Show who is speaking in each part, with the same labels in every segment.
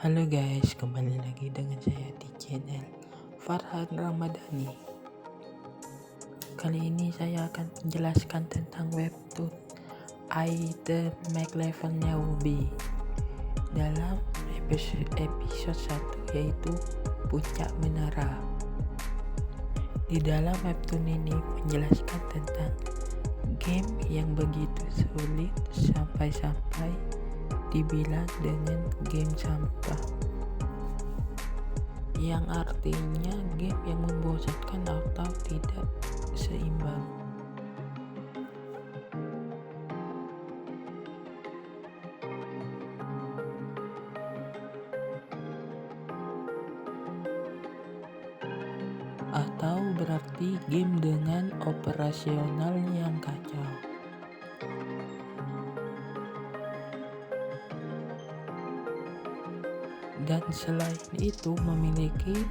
Speaker 1: Halo guys, kembali lagi dengan saya di channel Farhan Ramadhani. Kali ini saya akan menjelaskan tentang webtoon I The Make Level Newbie dalam episode 1, yaitu Puncak Menara. Di dalam webtoon ini menjelaskan tentang game yang begitu sulit sampai-sampai dibilang dengan game sampah, yang artinya game yang membosankan atau tidak seimbang. Atau berarti game dengan operasional yang kacau. Dan selain itu memiliki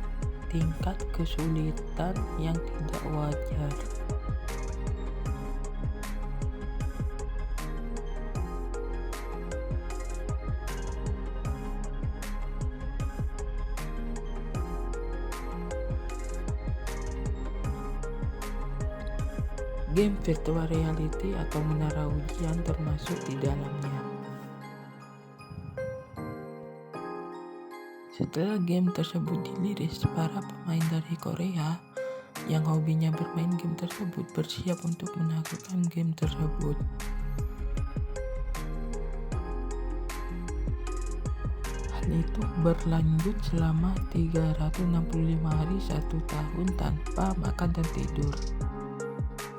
Speaker 1: tingkat kesulitan yang tidak wajar. Game virtual reality atau menara ujian termasuk di dalamnya. Setelah game tersebut diliris, para pemain dari Korea yang hobinya bermain game tersebut bersiap untuk menaklukkan game tersebut. Hal itu berlanjut selama 365 hari 1 tahun tanpa makan dan tidur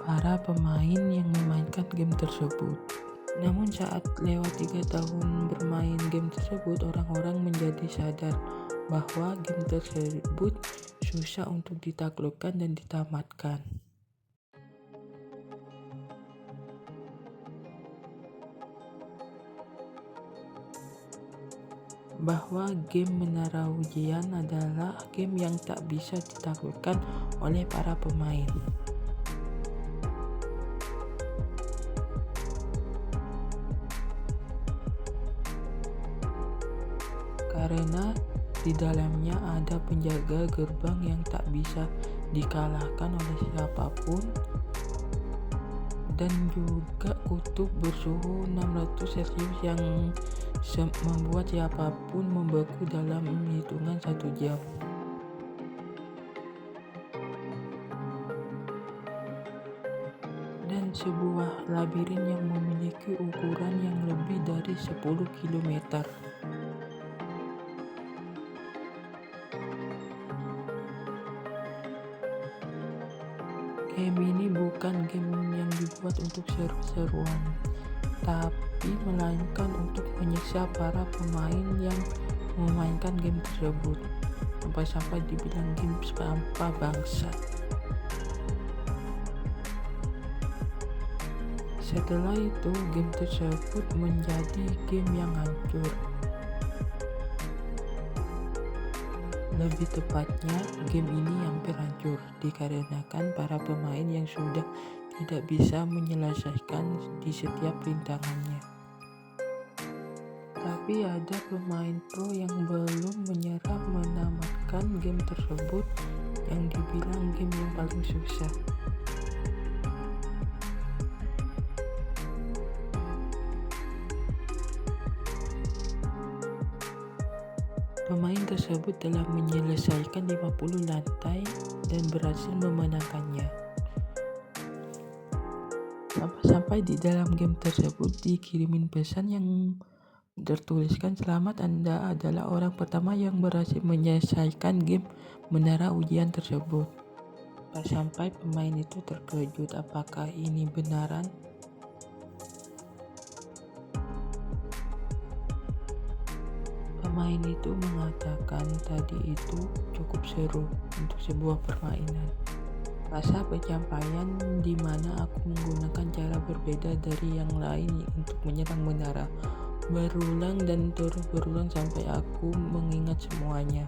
Speaker 1: para pemain yang memainkan game tersebut. Namun saat lewat 3 tahun bermain game tersebut, orang-orang menjadi sadar bahwa game tersebut susah untuk ditaklukkan dan ditamatkan. Bahwa game menara ujian adalah game yang tak bisa ditaklukkan oleh para pemain. Karena di dalamnya ada penjaga gerbang yang tak bisa dikalahkan oleh siapapun, dan juga kutub bersuhu 600 Celcius yang membuat siapapun membeku dalam hitungan 1 jam. Dan sebuah labirin yang memiliki ukuran yang lebih dari 10 km. Game ini bukan game yang dibuat untuk seru-seruan, tapi melainkan untuk menyiksa para pemain yang memainkan game tersebut, sampai-sampai dibilang game sampah bangsat. Setelah itu, game tersebut menjadi game yang hancur. Lebih tepatnya, game ini hampir hancur dikarenakan para pemain yang sudah tidak bisa menyelesaikan di setiap rintangannya. Tapi ada pemain pro yang belum menyerah menamatkan game tersebut yang dibilang game yang paling susah. Pemain tersebut telah menyelesaikan 50 lantai dan berhasil memenangkannya. Sampai di dalam game tersebut dikirimin pesan yang tertuliskan, "Selamat, Anda adalah orang pertama yang berhasil menyelesaikan game menara ujian tersebut." Sampai pemain itu terkejut, apakah ini benaran? Pemain itu mengatakan tadi itu cukup seru untuk sebuah permainan. Rasa pencapaian di mana aku menggunakan cara berbeda dari yang lain untuk menyerang menara, berulang dan terus berulang sampai aku mengingat semuanya.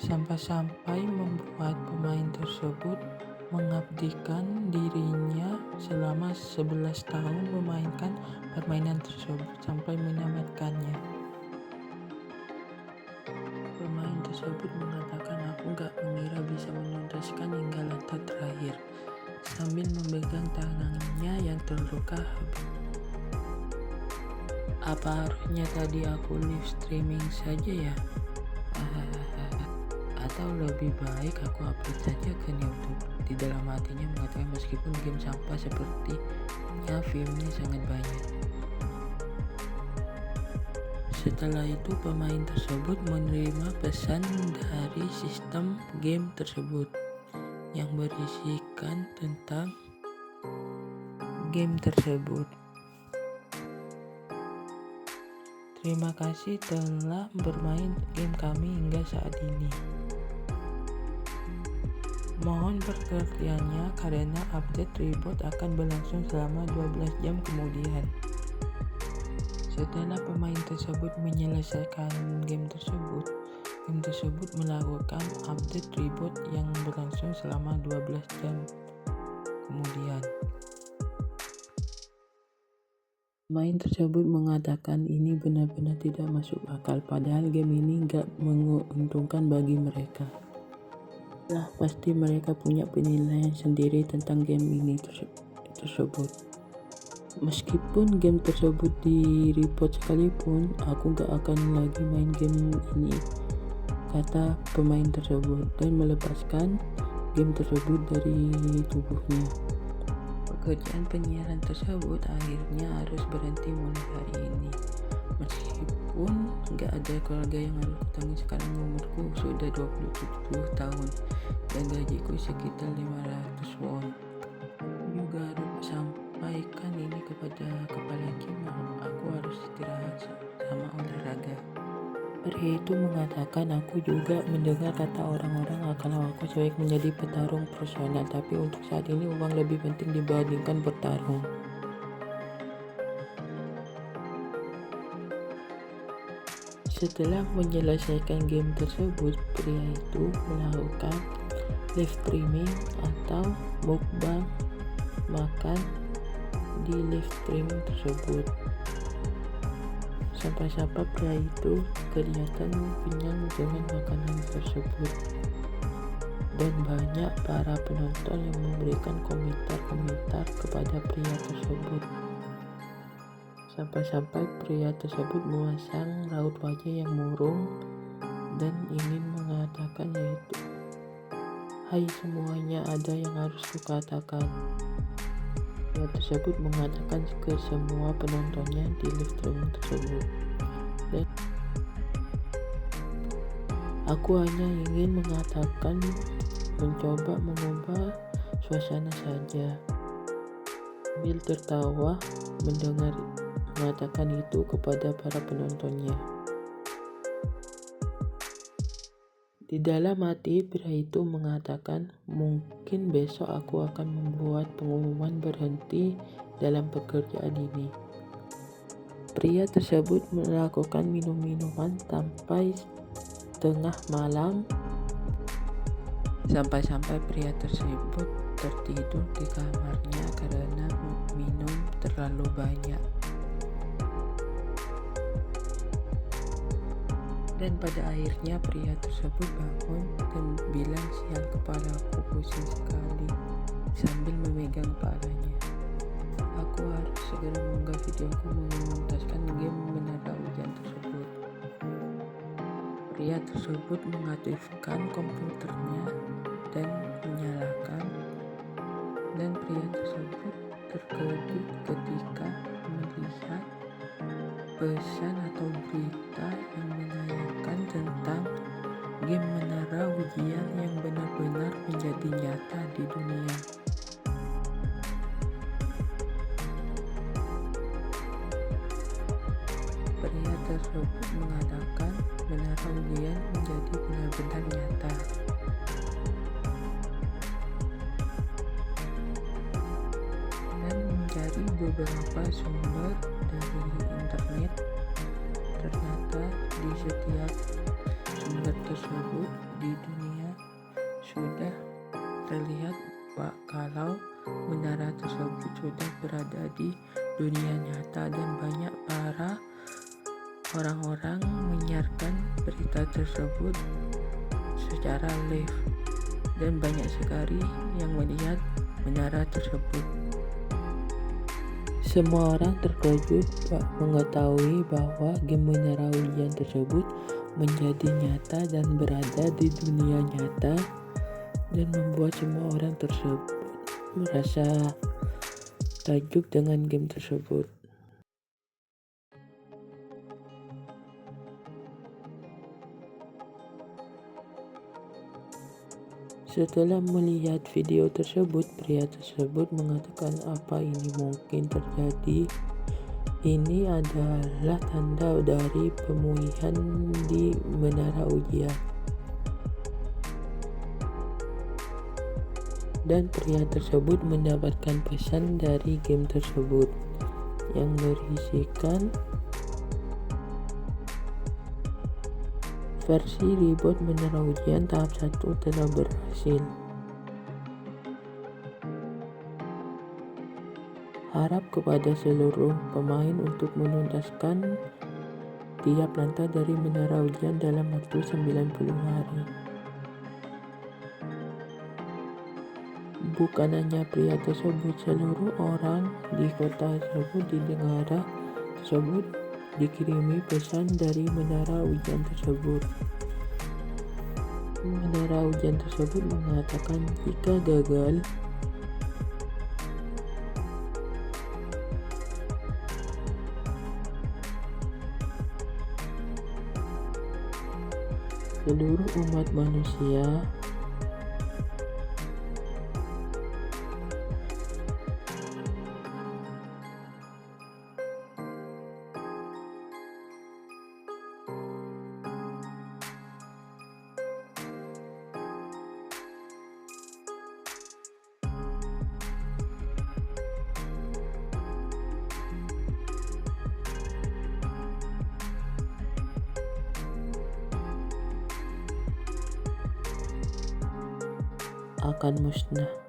Speaker 1: Sampai-sampai membuat pemain tersebut mengabdikan dirinya selama 11 tahun memainkan permainan tersebut sampai menamatkannya. Pemain tersebut mengatakan, "Aku gak mengira bisa menuntaskan hingga lantai terakhir," sambil memegang tangannya yang terluka. Apa harusnya tadi aku live streaming saja ya? Atau lebih baik aku upload saja ke YouTube. Di dalam hatinya mengatakan meskipun game sampah sepertinya view-nya sangat banyak. Setelah itu pemain tersebut menerima pesan dari sistem game tersebut yang berisikan tentang game tersebut. Terima kasih telah bermain game kami hingga saat ini. Mohon pengertiannya karena update reboot akan berlangsung selama 12 jam kemudian. Setelah pemain tersebut menyelesaikan game tersebut melakukan update reboot yang berlangsung selama 12 jam kemudian. Pemain tersebut mengatakan ini benar-benar tidak masuk akal, padahal game ini gak menguntungkan bagi mereka. Lah pasti mereka punya penilaian sendiri tentang game ini tersebut. Meskipun game tersebut di report sekalipun, aku gak akan lagi main game ini, kata pemain tersebut, dan melepaskan game tersebut dari tubuhnya. Pekerjaan penyiaran tersebut akhirnya harus berhenti mulai hari ini. Meskipun gak ada keluarga yang harus kutanggung, sekarang umurku sudah 27 tahun dan gajiku sekitar 500 won. Juga harus sampaikan ini kepada kepala Kim, aku harus istirahat sama olahraga. Pria itu mengatakan, aku juga mendengar kata orang-orang kalau aku sebaik menjadi petarung profesional, tapi untuk saat ini uang lebih penting dibandingkan bertarung. Setelah menyelesaikan game tersebut, pria itu melakukan live streaming atau mukbang makan di live streaming tersebut. Sampai-sampai pria itu kelihatan kenyang dengan makanan tersebut, dan banyak para penonton yang memberikan komentar-komentar kepada pria tersebut. Sampai-sampai pria tersebut memasang raut wajah yang murung dan ingin mengatakan yaitu, "Hai semuanya, ada yang harus kukatakan." Pria tersebut mengatakan ke semua penontonnya di live streaming tersebut, dan aku hanya ingin mengatakan mencoba mengubah suasana saja. Sambil tertawa mendengar mengatakan itu kepada para penontonnya. Di dalam hati, pria itu mengatakan, mungkin besok aku akan membuat pengumuman berhenti dalam pekerjaan ini. Pria tersebut melakukan minum-minuman sampai tengah malam, sampai pria tersebut tertidur di kamarnya karena minum terlalu banyak. Dan pada akhirnya pria tersebut bangun dan bilang, "Sial, kepalaku pusing sekali," sambil memegang kepalanya. Aku harus segera mengunggah videoku menuntaskan game menara hujan tersebut. Pria tersebut mengaktifkan komputernya dan menyalakan, dan pria tersebut terkejut ketika melihat pesan atau berita yang menanyakan tentang game menara ujian yang benar-benar menjadi nyata di dunia. Pria tersebut mengatakan menara ujian menjadi benar-benar nyata. Dan mencari beberapa sumber dari internet, ternyata di setiap sumber tersebut di dunia sudah terlihat kalau menara tersebut sudah berada di dunia nyata dan banyak para orang-orang menyiarkan berita tersebut secara live dan banyak sekali yang melihat menara tersebut. Semua orang terkejut mengetahui bahwa game menara ujian tersebut menjadi nyata dan berada di dunia nyata, dan membuat semua orang tersebut merasa takjub dengan game tersebut. Setelah melihat video tersebut, pria tersebut mengatakan apa ini mungkin terjadi. Ini adalah tanda dari pemulihan di menara ujian. Dan pria tersebut mendapatkan pesan dari game tersebut yang berisikan versi reboot menara ujian tahap 1 telah berhasil. Harap kepada seluruh pemain untuk menuntaskan tiap lantai dari menara ujian dalam waktu 90 hari. Bukan hanya pria tersebut, seluruh orang di kota tersebut, di negara tersebut dikirimi pesan dari menara ujian tersebut. Menara ujian tersebut mengatakan jika gagal, seluruh umat manusia akan musnah.